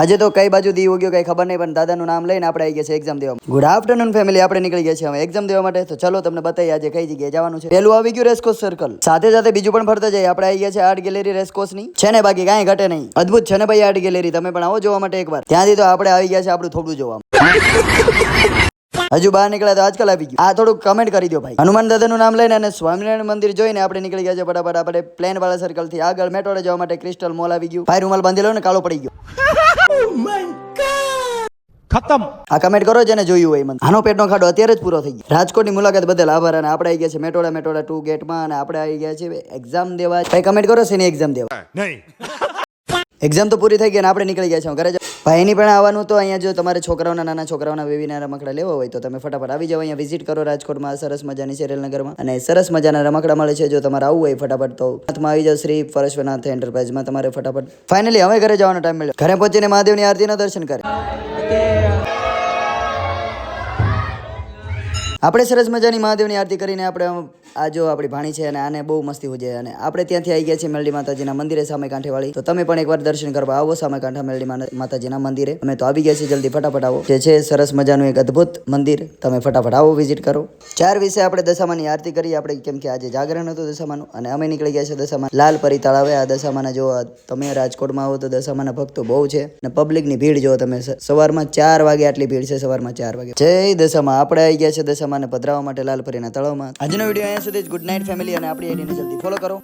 આજે તો કઈ બાજુ દી ઉગ્યો કઈ ખબર નહીં, પણ દાદાનું નામ લઈને આપણે આવી ગયા છે એક્ઝામ દેવા. ગુડ આફ્ટરનૂન ફેમિલી, આપણે નીકળી ગયા છે હવે એક્ઝામ દેવા માટે. તો ચલો તમને બતાવીએ આજે કઈ જગ્યાએ જવાનું છે. પેલું આવી ગયું રેસકોર્સ સર્કલ, સાથે સાથે બીજું પણ ફરતા જાય. આપણે આવી ગયા છે આર્ટ ગેલેરી રેસકોર્સ ની છે ને, બાકી કાંઈ ઘટે નહીં. અદ્ભુત છે ને ભાઈ આર્ટ ગેલેરી, તમે પણ આવો જોવા માટે એકવાર. ત્યાંથી તો આપણે આવી ગયા છે આપણું થોડું જોવા. હજુ બહાર નીકળ્યા તો આજકાલ આવી ગયું. આ થોડું કમેન્ટ કરી દો ભાઈ. હનુમાન દાદાનું નામ લઈને અને સ્વામિનારાયણ મંદિર જોઈને આપણે નીકળી ગયા છે ફટાફટ. આપણે પ્લેન વાળા સર્કલ થી આગળ મેટ્રોડે જવા માટે ક્રિસ્ટલ મોલ આવી ગયું. ભાઈ રૂમાલ બાંધી લો ને, કાળો પડી ગયો. ખતમ. આ કમેન્ટ કરો જેને જોયું હોય મને. આનો પેટનો ખાડો અત્યારે જ પૂરો થઈ ગયો. રાજકોટની મુલાકાત બદલ આભાર. અને આપણે આવી ગયા છે મેટોડા 2 ગેટમાં, અને આપણે આવી ગયા છે એક્ઝામ દેવા. ભાઈ કમેન્ટ કરો છે ને એક્ઝામ દેવા. નહીં. એક્ઝામ તો પૂરી થઈ ગઈ અને આપણે નીકળી ગયા છે ઘરે. ભાઈ એની પણ આવવાનું તો અહીંયા જો તમારે છોકરાઓના નાના છોકરાઓના બેબીના રમકડા લેવા હોય તો તમે ફટાફટ આવી જાઓ, અહીંયા વિઝિટ કરો રાજકોટમાં સરસ મજાની સેરેલનગરમાં. અને સરસ મજાના રમકડા મળે છે. જો તમારે આવવું હોય ફટાફટ તો હાથમાં આવી જાઓ શ્રી પરશ્વનાથ એન્ટરપ્રાઇઝમાં. તમારે ફટાફટ ફાઇનલી હવે ઘરે જવાનો ટાઈમ મળ્યો. ઘરે પહોંચીને મહાદેવની આરતીના દર્શન કરે. આપણે સરસ મજાની મહાદેવની આરતી કરીને આપણે આ જો આપણી ભાણી છે અને આને બહુ મસ્તી હોય. અને આપણે ત્યાંથી આવી ગયા છીએ મેલડી માતાજીના મંદિરે સામે કાંઠેવાળી. તો તમે પણ એકવાર દર્શન કરવા આવો સામે કાંઠા મેલડી માતાજીના મંદિરે. અમે તો આવી ગયા છીએ, જલ્દી ફટાફટ આવો. જે છે સરસ મજાનું એક અદ્ભુત મંદિર, તમે ફટાફટ આવો વિઝિટ કરો. 4 વિશે આપણે દશામાની આરતી કરી આપણે, કેમ કે આજે જાગરણ હતું દશામાનું. અને અમે નીકળી ગયા છે દશામા લાલ પરી તળાવે. આ દશામાના જો તમે રાજકોટમાં આવો તો દશામાના ભક્તો બહુ છે અને પબ્લિકની ભીડ જો તમે. સવારમાં 4 વાગે આટલી ભીડ છે, સવારમાં 4 વાગે. જય દશામાં. આપણે આવી ગયા છે દશામાને પધરાવવા માટે લાલ પરીના તળાવમાં. આજનો વિડીયો અહીંયા સુધી જ. ગુડ નાઇટ ફેમિલી, અને આપણી આઈડીને જલ્દી ફોલો કરો.